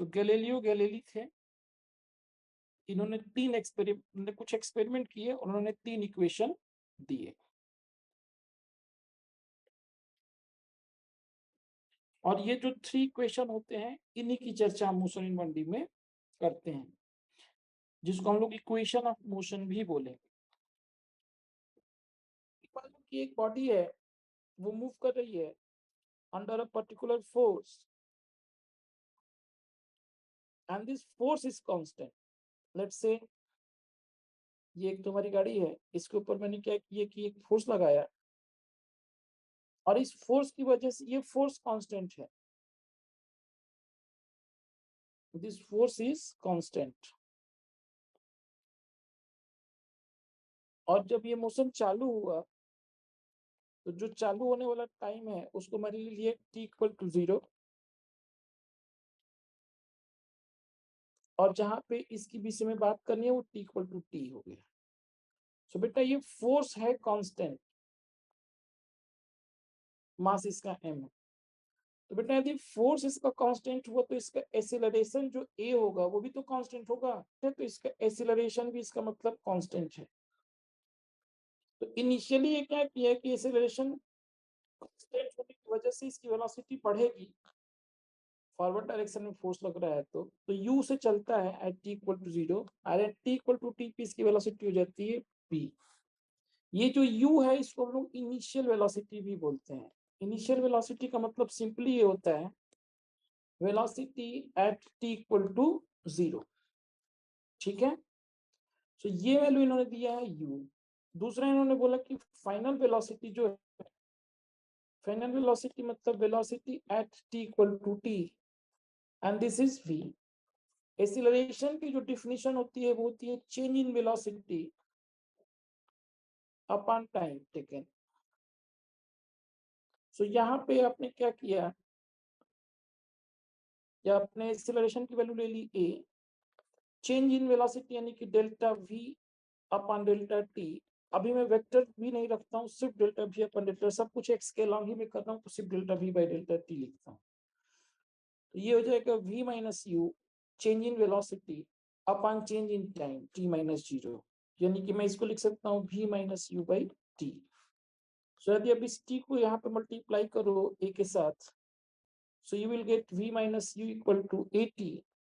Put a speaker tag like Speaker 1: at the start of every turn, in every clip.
Speaker 1: तो Galileo Galilei थे, इन्होंने कुछ एक्सपेरिमेंट किए, उन्होंने 3 इक्वेशन दिए, और ये जो 3 इक्वेशन होते हैं इन्हीं की चर्चा हम मोशन इन 1D में करते हैं, जिसको हम लोग इक्वेशन ऑफ मोशन भी बोलेंगे। कि एक बॉडी है, वो मूव कर रही है under a particular force, and this force is constant. Let's say ये एक तुम्हारी गाड़ी है, इसके ऊपर मैंने क्या किया कि एक फोर्स लगाया, और इस फोर्स की वजह से ये फोर्स कांस्टेंट है, दिस फोर्स इज कांस्टेंट। और जब ये मोशन चालू हुआ, तो जो चालू होने वाला टाइम है उसको मैंने लिए t=0, और जहां पे इसकी विषय में बात करनी है वो t=t हो गया। सो बेटा ये फोर्स है कांस्टेंट, मास इसका m है। तो बेटा यदि फोर्स इसका कांस्टेंट हुआ तो इसका एक्सीलरेशन जो a होगा वो भी तो कांस्टेंट होगा, तो इसका एक्सीलरेशन भी इसका मतलब कांस्टेंट है। तो इनिशियली ये क्या किया कि एक्सीलरेशन कांस्टेंट होने की वजह से इसकी वेलोसिटी बढ़ेगी, फॉरवर्ड डायरेक्शन में फोर्स लग रहा है, तो u से चलता है एट t=0, और एट t=t पे इसकी वेलोसिटी हो जाती है p। ये जो u है इसको हम लोग इनिशियल वेलोसिटी भी बोलते हैं। इनिशियल वेलोसिटी का मतलब सिंपली ये होता है वेलोसिटी एट t=0, ठीक है। तो ये वैल्यू इन्होंने दिया है u। दूसरा इन्होंने बोला कि फाइनल वेलोसिटी जो है, फाइनल वेलोसिटी मतलब velocity at t=t, and this is v। Acceleration की जो डिफिनीशन होती है वो होती है change in velocity upon time taken. So यहाँ पे आपने क्या किया, या आपने एक्सीलरेशन की वैल्यू ले ली a, चेंज इन वेलोसिटी यानी कि delta v upon delta t। अभी मैं वेक्टर भी नहीं रखता हूँ, सिर्फ डेल्टा v अपॉन डेल्टा, सब कुछ x के अलॉन्ग ही मैं कर रहा हूँ, तो सिर्फ delta v by delta t लिखता हूँ। तो ये हो जाएगा v minus u change in velocity upon change in time t-0, यानी कि मैं इसको लिख सकता हूँ v minus u by t। सो यदि अब इस t को यहाँ पे मल्टीप्लाई करो a के साथ, so you will get v minus u equal to at,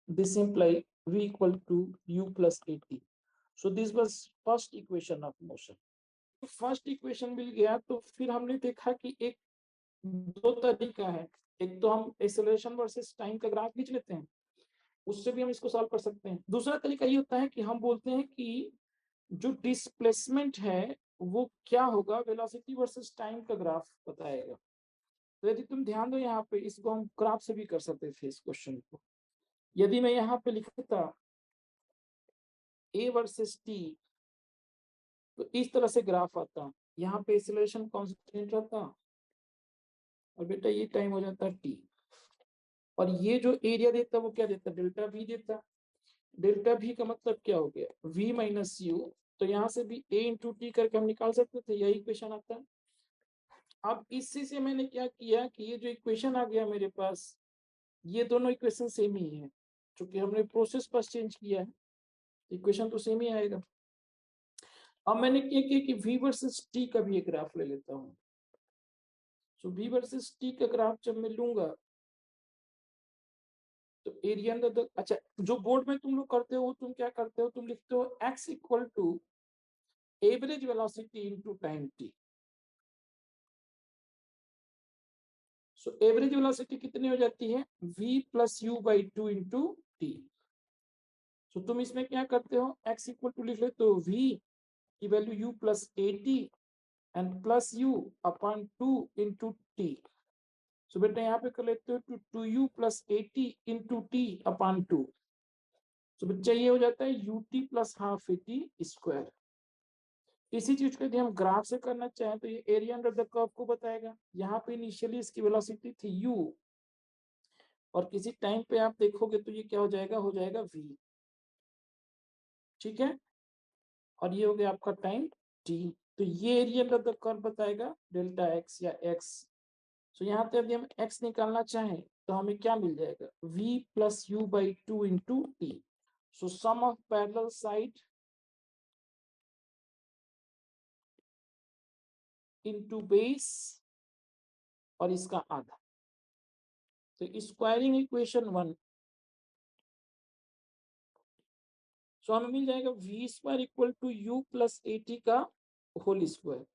Speaker 1: this imply v equal to u plus at। so this was first equation of motion। First equation मिल गया, तो फिर हमने देखा कि एक दो तरीका है, एक तो हम एक्सेलरेशन वर्सेस टाइम का ग्राफ खींच लेते हैं, उससे भी हम इसको सॉल्व कर सकते हैं। दूसरा तरीका ये होता है कि हम बोलते हैं कि जो डिस्प्लेसमेंट है वो क्या होगा, वेलोसिटी वर्सेस टाइम का ग्राफ बताएगा। तो यदि तुम ध्यान दो यहाँ पे, इसको हम ग्राफ से भी कर सकते थे इस क्वेश्चन को। यदि मैं यहाँ पे लिखता a वर्सेस t, तो इस तरह से ग्राफ आता, यहाँ पे एक्सीलरेशन कांस्टेंट रहता, और बेटा ये टाइम हो जाता t, और ये जो एरिया देता वो क्या देता, डेल्टा v देता। डेल्टा v का मतलब क्या हो गया, v माइनस u, तो यहाँ से भी a इंटू टी करके हम निकाल सकते थे, यही इक्वेशन आता है। अब इसी से मैंने क्या किया कि ये जो इक्वेशन आ गया मेरे पास, ये दोनों इक्वेशन सेम ही है, क्योंकि हमने प्रोसेस बस चेंज किया है, इक्वेशन तो सेम ही आएगा। अब मैंने क्या किया कि v वर्सेस t का भी एक ग्राफ ले लेता हूँ। सो v वर्सेस t का ग्राफ जब मैं लूंगा, तो एरिया अंडर द, अच्छा जो बोर्ड में तुम लोग करते हो तुम क्या करते हो, तुम लिखते हो x equal to average velocity into time t। So average velocity कितनी हो जाती है, v plus u by 2 into t. So तुम इसमें क्या करते हो, x इक्वल टू लिख लेते हो v की value u plus at and plus u upon 2 into t. So बेटा यहाँ पे कर लेते हो two u plus a t into t upon 2। तो बच्चा ये हो जाता है ut plus half a t square. इसी चीज को यदि हम ग्राफ से करना चाहें तो ये एरिया अंडर द कर्व को बताएगा। यहाँ पे इनिशियली इसकी वेलोसिटी थी u, और किसी टाइम पे आप देखोगे तो ये क्या हो जाएगा v, ठीक है। और ये हो गया आपका टाइम t, तो ये एरिया अंडर द कर्व बताएगा डेल्टा x या x। तो यहाँ पे यदि हम x निकालना चाहें तो तो हमें क्या मिल जाएगा, v plus u by 2 into t. So sum of parallel side into base और इसका आधा. तो स्क्वायरिंग इक्वेशन 1. सो हमें मिल जाएगा v square equal to u plus a t का होल स्क्वायर,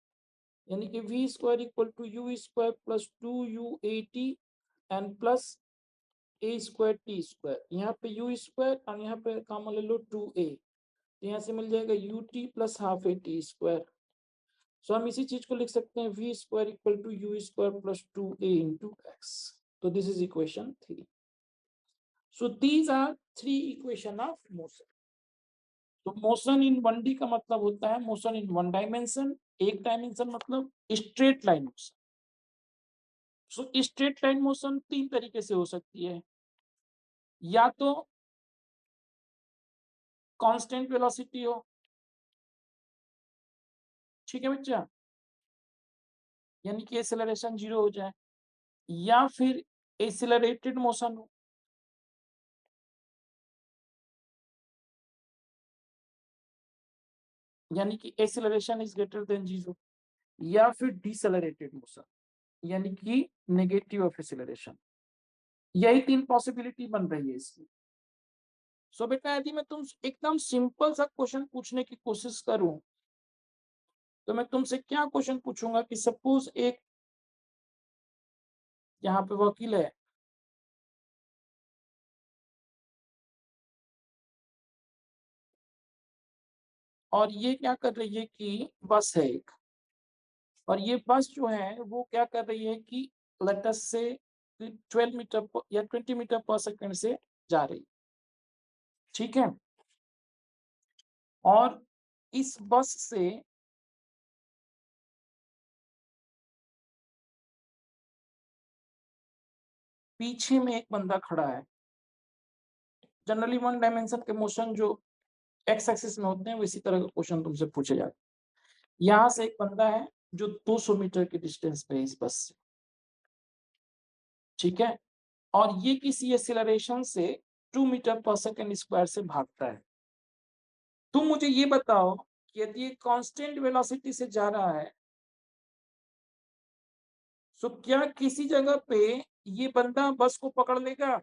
Speaker 1: यानी कि v square equal to u square plus 2u80 and plus a square t square. यहाँ पे u स्क्वायर और यहाँ पे कॉमन ले लो 2a, तो यहाँ से मिल जाएगा ut plus half a t square. So हम इसी चीज को लिख सकते हैं v square equal to u square plus 2a into x. तो this is equation 3. So these are 3 equation of motion. तो मोशन इन 1D का मतलब होता है मोशन इन 1 डायमेंशन. एक डायमेंशन मतलब straight line motion. So straight line motion 3 तरीके से हो सकती है. या तो कांस्टेंट वेलोसिटी हो, ठीक है बच्चा, यानी कि एक्सेलरेशन 0 हो जाए. या फिर एक्सेलरेटेड मोशन हो, यानी कि एक्सेलरेशन इज ग्रेटर देन 0. या फिर डिसेलरेटेड मोशन, यानी कि नेगेटिव ऑफ एक्सेलरेशन. यही 3 पॉसिबिलिटी बन रही है इसकी. सो बेटा यदि मैं तुम एकदम सिंपल सा क्वेश्चन पूछने की कोशिश करूं तो मैं तुमसे क्या क्वेश्चन पूछूंगा कि सपोज एक यहाँ पे वकील है और ये क्या कर रही है कि बस है एक, और ये बस जो है वो क्या कर रही है कि लेट अस से 12 मीटर या 20 मीटर पर सेकंड से जा रही, ठीक है. और इस बस से पीछे में एक बंदा खड़ा है. जनरली 1 डायमेंशन के मोशन जो एक्स एक्सिस में होते हैं वो इसी तरह का क्वेश्चन तुमसे पूछे जाते हैं. यहाँ से एक बंदा है जो 200 मीटर की डिस्टेंस पे है इस बस से, ठीक है. और ये किसी एक्सीलरेशन से 2 मीटर पर सेकंड स्क्वायर से भागता है. तुम मुझे ये बताओ कि यदि ये कांस्टेंट वेलोसिटी से जा रहा है तो क्या किसी जगह पे ये बंदा बस को पकड़ लेगा?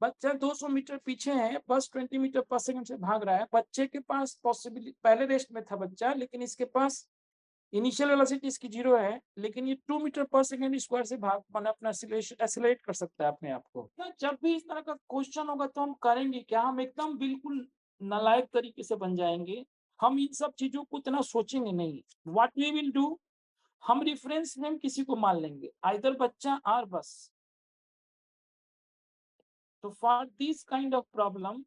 Speaker 1: बच्चा 200 मीटर पीछे है, बस 20 मीटर पर सेकंड से भाग रहा है. बच्चे के पास पॉसिबिलिटी, पहले रेस्ट में था बच्चा, लेकिन इसके पास इनिशियल वेलोसिटी इसकी 0 है, लेकिन ये 2 मीटर पर सेकंड स्क्वायर से भाग माना अपना एक्सीलरेट कर सकता है अपने आप को. तो जब भी इस तरह का क्वेश्चन होगा तो हम करेंगे क्या, हम एकदम बिल्कुल नालायक तरीके से बन जाएंगे. हम इन सब चीजों को इतना सोचेंगे नहीं. व्हाट वी विल डू, हम रिफरेंस नेम किसी को मान लेंगे, आइदर बच्चा और बस. तो for this kind of problem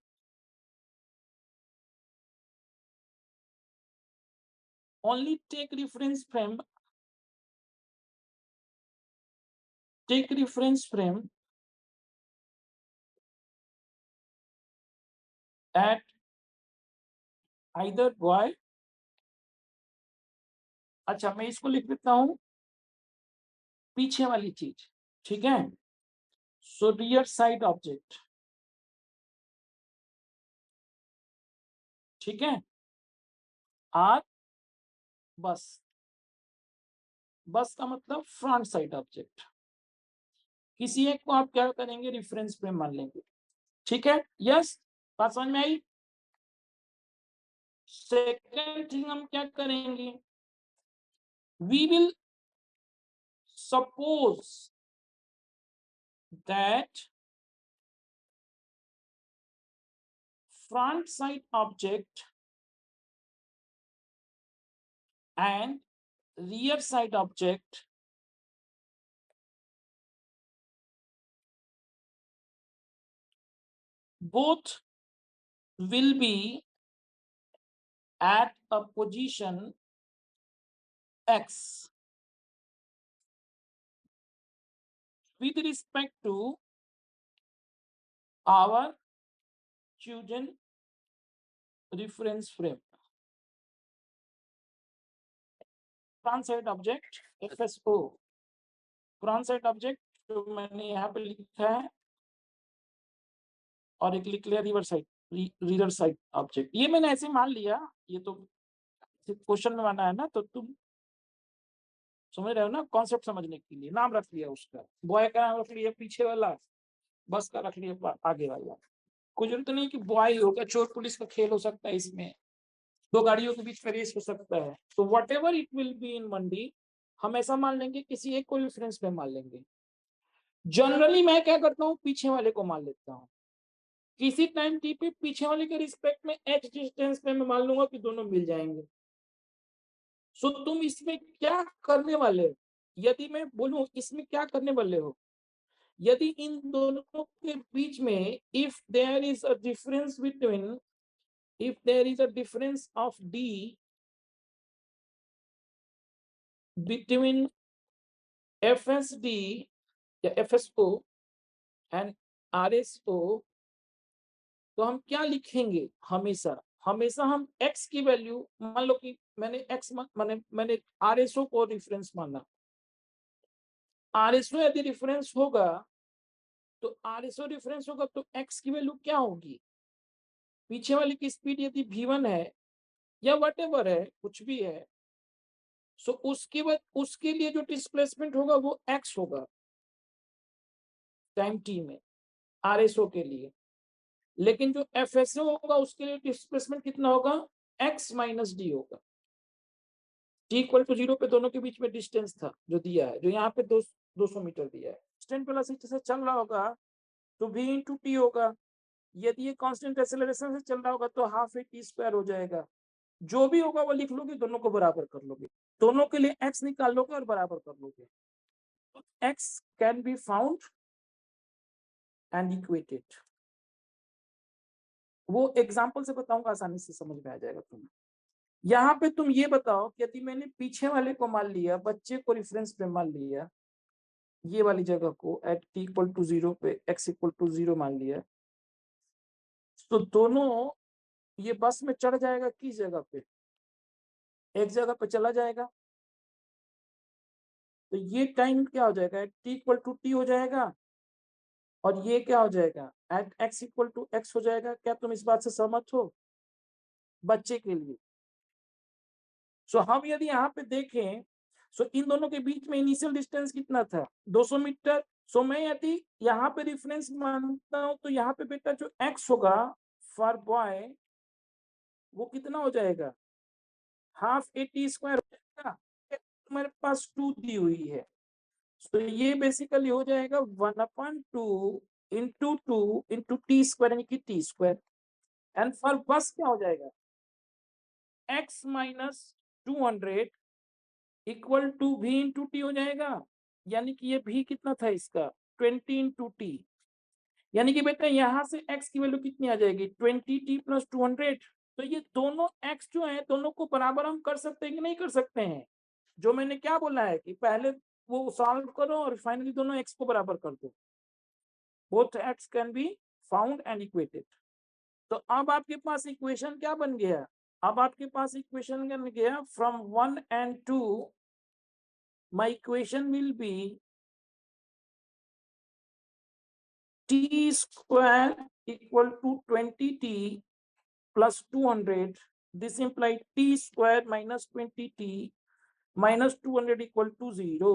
Speaker 1: only take reference frame at either boy. अच्छा मैं इसको लिख देता हूं पीछे वाली चीज, ठीक है. सो रियर साइड ऑब्जेक्ट, ठीक है. आर बस, बस का मतलब फ्रंट साइड ऑब्जेक्ट. किसी एक को आप क्या करेंगे, रेफरेंस फ्रेम मान लेंगे, ठीक है. यस, बात समझ में आई. सेकेंड थिंग हम क्या करेंगे, we will suppose that front side object and rear side object both will be at a position x with respect to our chosen reference frame. Front side object FSO, front side object जो मैंने यहाँ पे लिखा है, और एक लिख लिया रीडर साइड ऑब्जेक्ट। ये मैंने ऐसे मान लिया, ये तो क्वेश्चन में माना है ना, तो तुम समझ रहे हो ना, कॉन्सेप्ट समझने के लिए नाम रख लिया उसका, बॉय का नाम रख लिया पीछे वाला, बस का रख लिया आगे वाला। कोई जरूरत नहीं कि बॉय होगा, चोर पुलिस का खेल हो सकता है, इसमें दो गाड़ियों के बीच में रेस हो सकता है। तो whatever it will be in मंडी, हम ऐसा मान लेंगे, किसी एक को रेफरेंस पे मान लेंगे। जनरली मैं क्या करता हूँ, पीछे वाले को मान लेता हूँ, किसी टाइम टी पे पीछे वाले के रिस्पेक्ट में h डिस्टेंस पे मैं मान लूंगा कि दोनों मिल जाएंगे। सो तुम इसमें क्या करने वाले हो, यदि मैं बोलूं इसमें क्या करने वाले हो, यदि इन दोनों के बीच में if there is a difference between, if there is a difference of d between FSD या FSO and RSO, तो हम क्या लिखेंगे, हमेशा हमेशा हम x की वैल्यू, मान लो कि मैंने x मैंने RSO को रिफरेंस माना, RSO यदि रिफरेंस होगा तो RSO रिफरेंस होगा तो x की वैल्यू क्या होगी, पीछे वाले की स्पीड यदि v1 है या वट है, कुछ भी है, सो उसके बाद उसके लिए जो डिस्प्लेसमेंट होगा वो x होगा टाइम t में RSO के लिए। लेकिन जो FSO होगा उसके लिए डिस्प्लेसमेंट कितना होगा, x माइनस डी होगा। t इक्वल टू 0 पे दोनों के बीच में डिस्टेंस था जो दिया है, जो यहाँ पे 200 मीटर दिया है, कांस्टेंट वेलोसिटी से चल रहा होगा तो v इंटू टी होगा, यदि ये कांस्टेंट एक्सेलरेशन से चल रहा होगा तो हाफ ए टी स्क्वायर हो जाएगा। जो भी होगा वो लिख लोगे, दोनों को बराबर कर लोगे, दोनों के लिए x निकाल लोगे और बराबर कर लोगे। x can be found and equated, वो एग्जाम्पल से बताऊंगा, आसानी से समझ में आ जाएगा तुम्हें। यहाँ पे तुम ये बताओ कि यदि मैंने पीछे वाले को मान लिया, बच्चे को रेफरेंस पे मान लिया, ये वाली जगह को एट t इक्वल टू 0 पे x इक्वल टू 0 मान लिया, तो दोनों ये बस में चढ़ जाएगा, किस जगह पे, एक जगह पे चला जाएगा, तो ये टाइम क्या हो जाएगा, at t equal to t हो जाएगा, और ये क्या हो जाएगा, at x equal to x हो जाएगा। क्या तुम इस बात से सहमत हो, बच्चे के लिए। सो हम यदि यहाँ पे देखें, सो इन दोनों के बीच में इनिशियल डिस्टेंस कितना था, 200 मीटर। सो मैं यदि यहाँ पे रेफरेंस मानता हूँ तो यहाँ पे बेटा जो x होगा फॉर बॉय वो कितना हो जाएगा, हाफ ए टी स्क्वायर हो जाएगा, तुम्हारे पास 2 दी हुई है, तो ये बेसिकली हो जाएगा 1/2 इंटू 2 इंटू टी स्क्वायर, यानी कि टी स्क्वायर। एंड फॉर बस क्या हो जाएगा, x minus 200 equal to v into t हो जाएगा, यानी कि ये v कितना था इसका 20 इंटू टी, यानी कि बेटा यहाँ से x की वैल्यू कितनी आ जाएगी 20t प्लस 200। तो ये दोनों x जो है दोनों को बराबर हम कर सकते हैं कि नहीं कर सकते हैं, जो मैंने क्या बोला है कि पहले वो सॉल्व करो और फाइनली दोनों x को बराबर कर दो, both x can be found and equated. तो अब आपके पास इक्वेशन क्या बन गया, अब आपके पास इक्वेशन बन गया from 1 and 2 my equation will be t square equal to 20t plus 200. This implies t square minus 20t minus 200 equal to 0.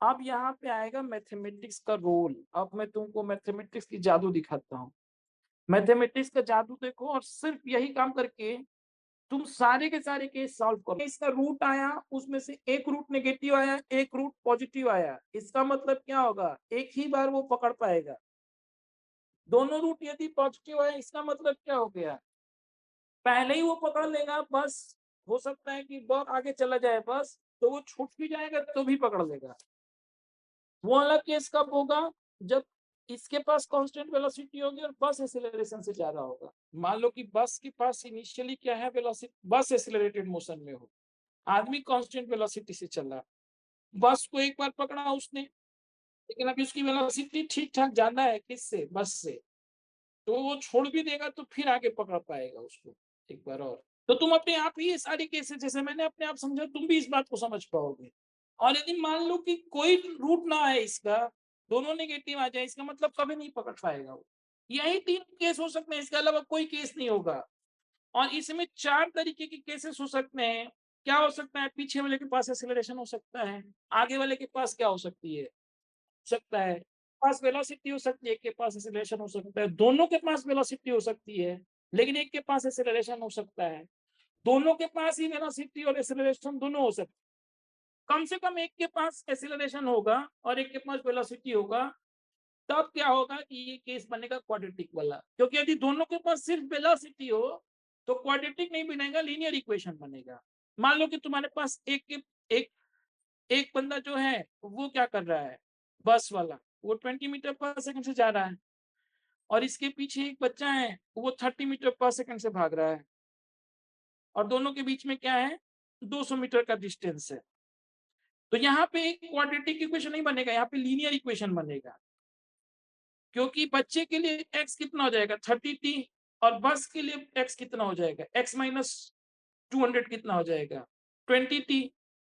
Speaker 1: अब यहाँ पे आएगा मैथमेटिक्स का रोल। अब मैं तुमको मैथमेटिक्स की जादू दिखाता हूँ। मैथमेटिक्स का जादू देखो, और सिर्फ यही काम करके तुम सारे के सारे केस सॉल्व करो। इसका रूट आया, उसमें से एक रूट नेगेटिव आया, एक रूट पॉजिटिव आया, इसका मतलब क्या होगा, एक ही बार वो पकड़ पाएगा। दोनों रूट यदि पॉजिटिव आया, इसका मतलब क्या हो गया, पहले ही वो पकड़ लेगा, बस हो सकता है कि बहुत आगे चला जाए बस, तो वो छूट भी जाएगा तो भी पकड़ लेगा। वो अलग केस कब होगा, जब इसके पास कांस्टेंट वेलोसिटी होगी और बस एक्सेलरेशन से जा रहा होगा। मान लो कि बस के पास इनिशियली क्या है वेलोसिटी, बस एक्सेलरेटेड मोशन में हो, आदमी कांस्टेंट वेलोसिटी से चल रहा, बस को एक बार पकड़ा उसने, लेकिन अभी उसकी वेलोसिटी ठीक ठाक ज्यादा है किससे, बस से, तो वो छोड़ भी देगा तो फिर आगे पकड़ पाएगा उसको एक बार और। तो तुम अपने आप ही ये सारी केसेस जैसे मैंने अपने आप समझा, तुम भी इस बात को समझ पाओगे। और यदि मान लो कि कोई रूट ना है इसका, दोनों नेगेटिव आ जाए, इसका मतलब कभी नहीं पकड़ पाएगा वो। यही 3 केस हो सकते हैं, इसके अलावा कोई केस नहीं होगा। और इसमें 4 तरीके के केसेस हो सकते हैं। क्या हो सकता है? पीछे वाले के पास एक्सीलरेशन हो सकता है, आगे वाले के पास क्या हो सकती है, सकता है पास वेलोसिटी हो सकती है, एक के पास एक्सीलरेशन हो सकता है, दोनों के पास वेलोसिटी हो सकती है, लेकिन एक के पास एक्सीलरेशन हो सकता है, दोनों के पास ही वेलोसिटी और एक्सीलरेशन दोनों हो सकते, कम से कम एक के पास एक्सीलरेशन होगा और एक के पास वेलोसिटी होगा। तब क्या होगा कि ये केस बनेगा क्वाड्रेटिक वाला, क्योंकि यदि दोनों के पास सिर्फ वेलोसिटी हो तो क्वाड्रेटिक नहीं बनेगा, लीनियर इक्वेशन बनेगा। मान लो कि तुम्हारे पास एक एक बंदा जो है वो क्या कर रहा है, बस वाला, वो 20 मीटर पर सेकंड से जा रहा है, और इसके पीछे एक बच्चा है वो 30 मीटर पर सेकंड से भाग रहा है, और दोनों के बीच में क्या है, 200 मीटर का डिस्टेंस है। तो यहाँ पे एक क्वाड्रेटिक इक्वेशन नहीं बनेगा, यहाँ पे लीनियर इक्वेशन बनेगा, क्योंकि बच्चे के लिए x कितना हो जाएगा 30t, और बस के लिए x कितना हो जाएगा, x माइनस 200 कितना हो जाएगा 20t,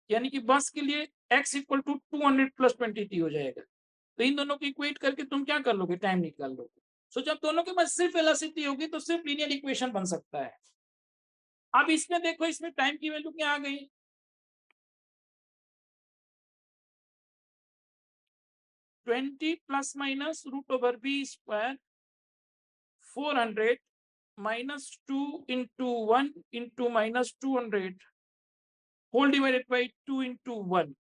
Speaker 1: यानी कि बस के लिए x equal to 200 plus 20t हो जाएगा। तो इन दोनों को इक्वेट करके तुम क्या कर लोगे, टाइम निकाल लोगे। सो जब दोनों के पास सिर्फ वेलोसिटी होगी तो सिर्फ लीनियर इक्वेशन बन सकता है। अब इसमें देखो, इसमें टाइम की वैल्यू क्या आ गई, 20 plus minus root over b square 400 minus 2 into 1 into minus 200 whole divided by 2 into 1।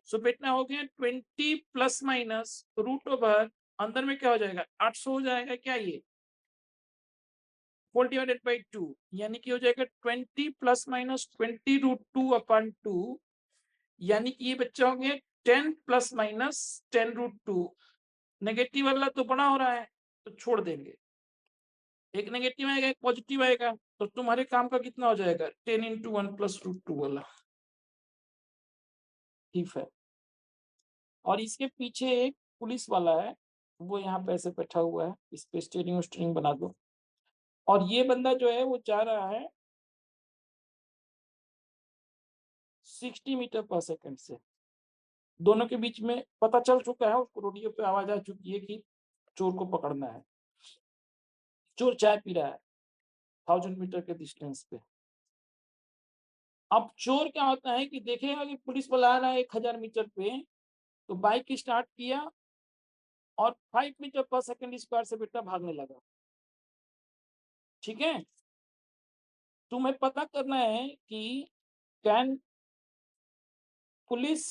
Speaker 1: So बेटा हो गया 20 प्लस माइनस रूट ओवर, अंदर में क्या हो जाएगा 800 हो जाएगा क्या, ये होल डिवाइडेड बाई 2, यानी कि हो जाएगा 20 प्लस माइनस 20 रूट 2 अपॉन 2, यानी कि ये बच्चा हो गया 10 प्लस माइनस 10 रूट 2। नेगेटिव वाला तो बड़ा हो रहा है तो छोड़ देंगे, एक नेगेटिव आएगा एक पॉजिटिव आएगा, तो तुम्हारे काम का कितना हो जाएगा 10 इंटू 1 प्लस रूट 2 वाला। ठीक है, और इसके पीछे एक पुलिस वाला है, वो यहाँ पे ऐसे बैठा हुआ है, इस पे स्टीयरिंग स्ट्रिंग बना दो, और ये बंदा जो है वो जा रहा है 60 मीटर पर सेकंड से। दोनों के बीच में पता चल चुका है उसको, रेडियो पे आवाज आ चुकी है कि चोर को पकड़ना है। चोर चाय पी रहा है 1000 मीटर के डिस्टेंस पे। अब चोर क्या होता है कि देखेगा कि पुलिस वाला आ रहा है 1000 मीटर पे, तो बाइक स्टार्ट किया और 5 मीटर पर सेकंड स्क्वायर से बेटा भागने लगा। ठीक है, तुम्हें पता करना है कि can police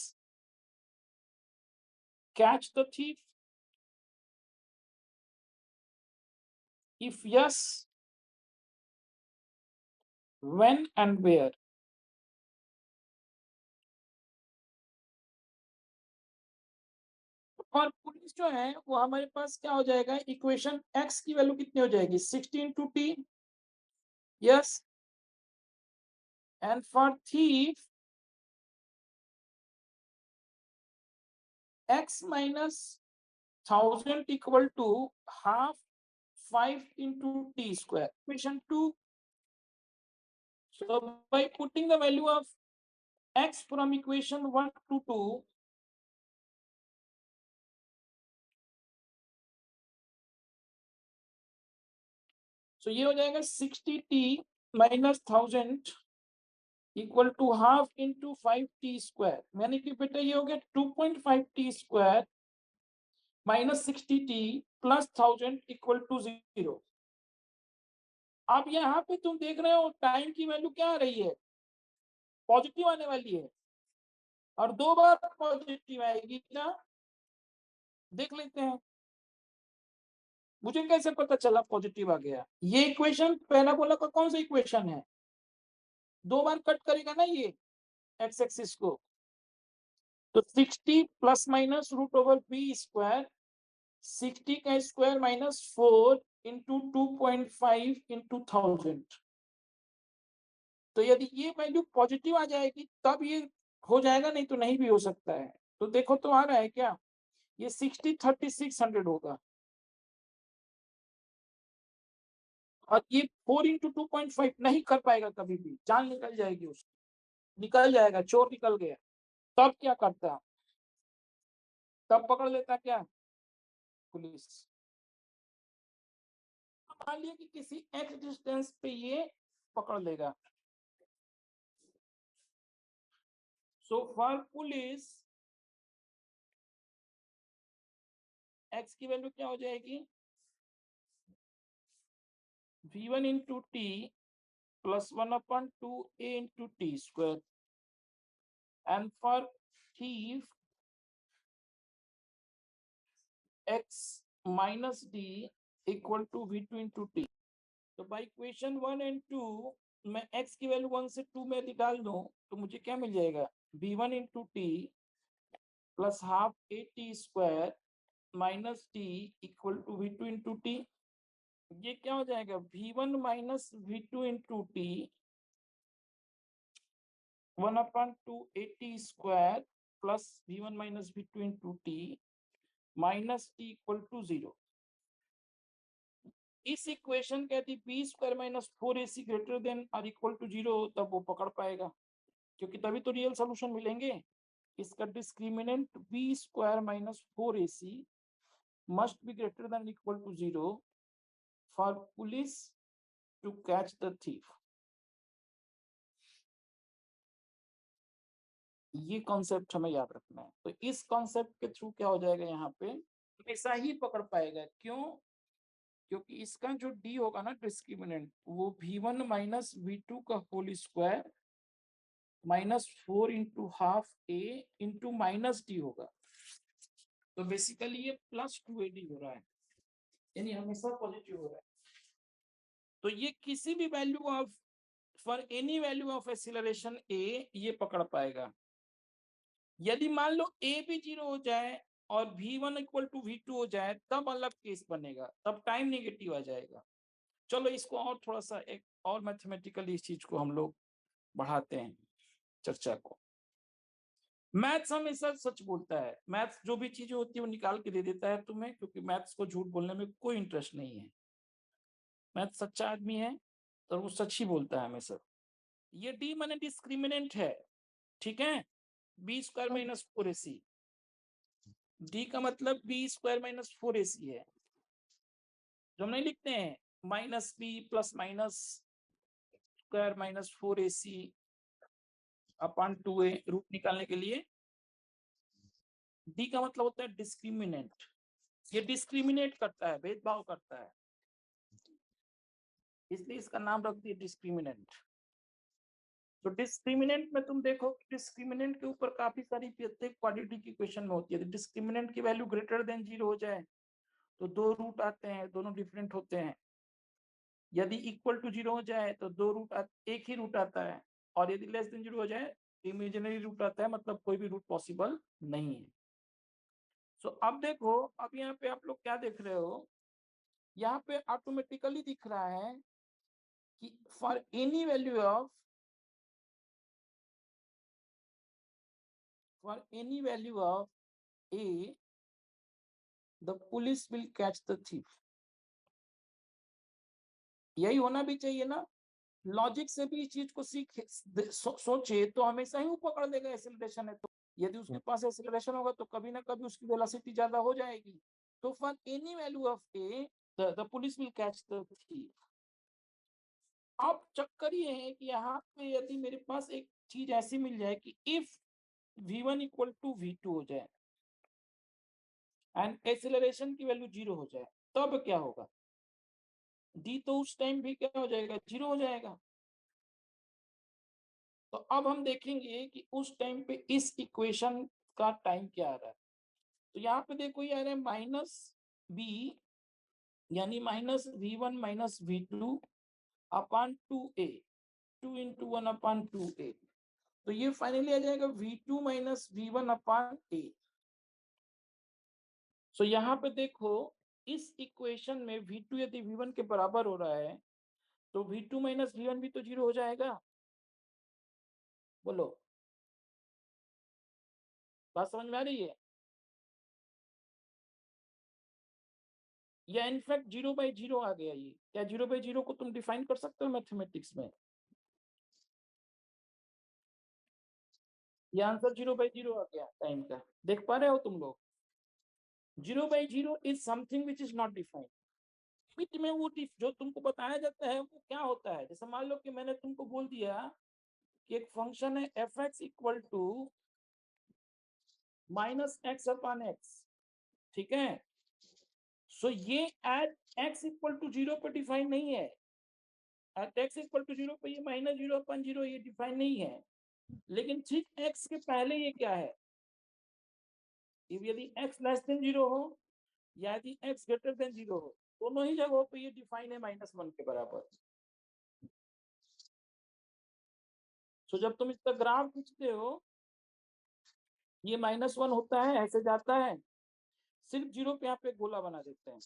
Speaker 1: catch the thief, if yes when and where. और पुलिस जो है वो हमारे पास क्या हो जाएगा, इक्वेशन x की वैल्यू कितनी हो जाएगी 16 to t, yes, and for thief x minus 1000 equal to half 5 into t square, equation 2. So by putting the value of x from equation 1 to 2, so ये हो जाएगा 60t minus 1000 equal to half into 5t square, यानी कि बेटा ये हो गया 2.5t square minus 60t plus 1000 equal to 0। अब यहाँ पे तुम देख रहे हो टाइम की वैल्यू क्या आ रही है, पॉजिटिव आने वाली है, और 2 बार पॉजिटिव आएगी क्या, देख लेते हैं। मुझे कैसे पता चला पॉजिटिव आ गया, ये इक्वेशन पैराबोला का कौन सा इक्वेशन है, 2 बार कट करेगा ना ये एक्स एक्सिस को, तो 60 plus minus root over b square, 60 का स्क्वायर माइनस 4 इंटू 2.5 इंटू 1000। तो यदि ये वैल्यू पॉजिटिव आ जाएगी तब ये हो जाएगा, नहीं तो नहीं भी हो सकता है। तो देखो तो आ रहा है क्या, ये 60 3600 होगा। और ये 4 into 2.5 नहीं कर पाएगा कभी भी, जान निकल जाएगी उसकी, निकल जाएगा, चोर निकल गया। तब क्या करता, तब पकड़ लेता क्या पुलिस। मान लिया कि किसी एक्स डिस्टेंस पे ये पकड़ लेगा, सो फॉर पुलिस एक्स की वैल्यू क्या हो जाएगी, v1 into t plus 1/2a into t square, and for thief x minus d equal to v2 into t। तो बाई इक्वेशन 1 and 2 मैं x की वैल्यू 1 से 2 में निकाल दूं तो मुझे क्या मिल जाएगा, v1 into t plus half a t square minus t equal to v2 into t। ये क्या हो जाएगा, v1 minus v2 into t 1/2 at square plus v1 minus v2 into t minus t equal to 0। इस equation कहती b square minus 4ac greater than और equal to 0, तब वो पकड़ पाएगा, क्योंकि तभी तो रियल सोल्यूशन मिलेंगे। इसका discriminant b square minus 4ac must be greater than equal to 0 for police to catch the thief. ये कॉन्सेप्ट हमें याद रखना है। तो इस कॉन्सेप्ट के थ्रू क्या हो जाएगा, यहाँ पे हमेशा ही पकड़ पाएगा। क्यों, क्योंकि इसका जो डी होगा ना डिस्क्रिमिनेंट, वो v1 माइनस v2 का होल स्क्वायर माइनस 4 into हाफ a into माइनस डी होगा। तो बेसिकली ये प्लस 2ad हो रहा है, यानी हमेशा पॉजिटिव हो रहा है। तो ये किसी भी value of, for any value of acceleration a ये पकड़ पाएगा। यदि मान लो a भी 0 हो जाए और v1 इक्वल टू v2 हो जाए, तब अलग केस बनेगा, तब टाइम नेगेटिव आ जाएगा। चलो इसको और थोड़ा सा एक और मैथमेटिकली इस चीज को हम लोग बढ़ाते हैं चर्चा को। मैथ्स हमेशा सच बोलता है, मैथ्स जो भी चीजें होती है वो निकाल के दे देता है तुम्हें, क्योंकि मैथ्स को झूठ बोलने में कोई इंटरेस्ट नहीं है। मैथ्स सच्चा आदमी है तो वो सच ही बोलता है हमेशा। ये डी माने डिस्क्रिमिनेंट है, ठीक है, B square minus 4ac। D का मतलब बी स्क्वायर माइनस 4ac है, जो हम नहीं लिखते हैं minus b plus minus square minus 4ac upon 2a, root निकालने के लिए। डी का मतलब होता है डिस्क्रिमिनेंट, ये डिस्क्रिमिनेट करता है, भेदभाव करता है, इसलिए इसका नाम रख दिया डिस्क्रिमिनेंट। तो डिस्क्रिमिनेंट में तुम देखो, डिस्क्रिमिनेंट के ऊपर काफी सारी प्रत्येक क्वाड्रेटिक इक्वेशन में होती है। डिस्क्रिमिनेंट की वैल्यू ग्रेटर देन 0 हो जाए तो दो रूट आते हैं, दोनों डिफरेंट होते हैं। यदि इक्वल टू 0 हो जाए तो दो रूट एक ही रूट आता है, और यदि लेस देन 0 हो जाए इमेजिनरी रूट आता है, मतलब कोई भी रूट पॉसिबल नहीं है। सो अब देखो, अब यहाँ पे आप लोग क्या देख रहे हो, यहाँ पे ऑटोमेटिकली दिख रहा है कि for any value of, for any value of a the police will catch the thief। यही होना भी चाहिए ना, लॉजिक से भी इस चीज को सोचे तो हमेशा ही वो पकड़ लेगा एक्सेलरेशन है तो। यदि उसके पास एक्सेलरेशन होगा तो कभी ना कभी उसकी वेलोसिटी ज्यादा हो जाएगी। तो for any value of a the police will catch the thief। अब चक्कर ये है कि यहाँ पे यदि मेरे पास एक चीज ऐसी मिल जाए कि if v1 equal to v2 हो जाए एंड एक्सेलरेशन की वैल्यू 0 हो जाए, तब क्या होगा, डी तो उस टाइम भी क्या हो जाएगा, 0 हो जाएगा। तो अब हम देखेंगे कि उस टाइम पे इस इक्वेशन का टाइम क्या आ रहा है। तो यहाँ पे देखो ये आ रहा है माइनस बी, यानी minus v1 minus v2 upon 2a, 2 into 1 upon 2a। तो ये फाइनली आ जाएगा v2 minus v1 upon a। सो यहाँ पे देखो इस इक्वेशन में v2 यदि v1 के बराबर हो रहा है तो v2 माइनस v1 भी तो 0 हो जाएगा। बोलो, बात समझ में आ रही है। या इनफैक्ट 0/0 आ गया। ये क्या 0/0 को तुम डिफाइन कर सकते हो मैथमेटिक्स में? ये आंसर 0/0 आ गया टाइम का, देख पा रहे हो तुम लोग? 0/0 is something which is not defined. बीच में वो जो तुमको बताया जाता है वो क्या होता है? जैसे मान लो कि मैंने तुमको बोल दिया कि एक फंक्शन है F x equal to -x/x, ठीक है? सो ये एट x इक्वल टू 0 पे डिफाइन नहीं है। एट x इक्वल टू 0 पे ये -0/0 ये डिफाइन नहीं है। लेकिन ठीक x के पहले ये क्या है? यदि x लेस देन 0 हो या यदि x ग्रेटर देन 0 हो, दोनों ही जगहों पे ये डिफाइन है -1 के बराबर। सो जब तुम इसका ग्राफ खींचते हो, ये -1 होता है, ऐसे जाता है, सिर्फ 0 पे यहाँ पे गोला बना देते हैं।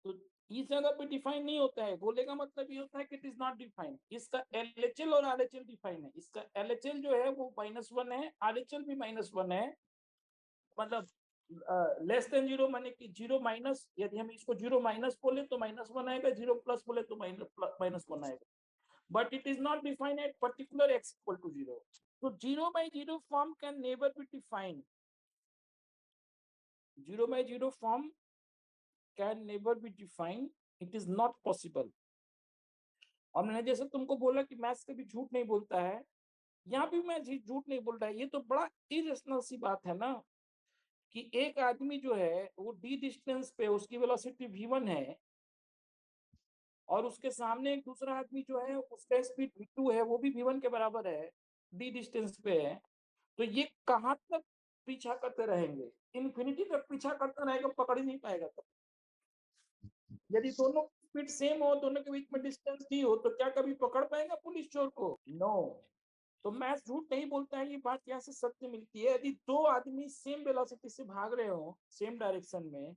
Speaker 1: तो इस जगह पे डिफाइन नहीं होता है। गोले का मतलब ये होता है कि इट इज नॉट डिफाइंड। इसका एलएचएल और आरएचएल डिफाइन है। इसका एलएचएल जो है वो -1 है, आरएचएल भी -1 है। मतलब लेस देन 0 माने कि 0 माइनस, यदि हम इसको 0 माइनस बोले तो -1 आएगा, 0 प्लस बोले तो -1 आएगा। But it is not defined at particular x equal to 0। तो 0/0 form can never be defined. 0/0 form can never be defined. It is not possible. और मैंने जैसे तुमको बोला कि मैथ्स कभी झूठ नहीं बोलता है, यहाँ भी मैं झूठ नहीं बोल रहा है। ये तो बड़ा इरेशनल सी बात है ना, कि एक आदमी जो है वो d डिस्टेंस पे उसकी वेलोसिटी v1 है और उसके सामने एक दूसरा आदमी जो है उसका स्पीड v2 है, वो भी v1 के बराबर है, d डिस्टेंस पे है। तो ये कहाँ तक पीछा करते रहेंगे? इन्फिनिटी तक पीछा करता रहेगा, पकड़ ही नहीं पाएगा। तब यदि दोनों स्पीड सेम हो, दोनों के बीच में डिस्टेंस दी हो, तो क्या कभी पकड़ पाएगा पुलिस चोर को? नो। तो मैथ्स झूठ नहीं बोलता है, ये बात यहाँ से सत्य मिलती है। यदि दो आदमी सेम वेलोसिटी से भाग रहे हो, सेम डायरेक्शन में,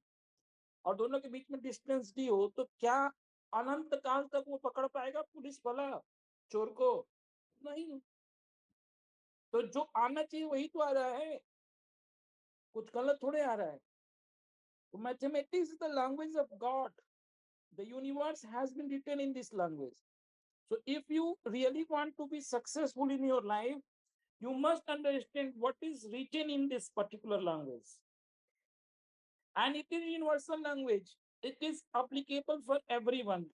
Speaker 1: और दोनों के बीच में डिस्टेंस दी हो, तो क्या अनंत काल तक वो पकड़ पाएगा पुलिस वाला चोर को? नहीं। तो जो आना चाहिए वही तो आ रहा है, कुछ गलत थोड़े आ रहा है। तो mathematics is the language of God. The universe has been written in this language. So if you really want to be successful in your life, you must understand what is written in this particular language. And it is universal language. It is applicable for everyone.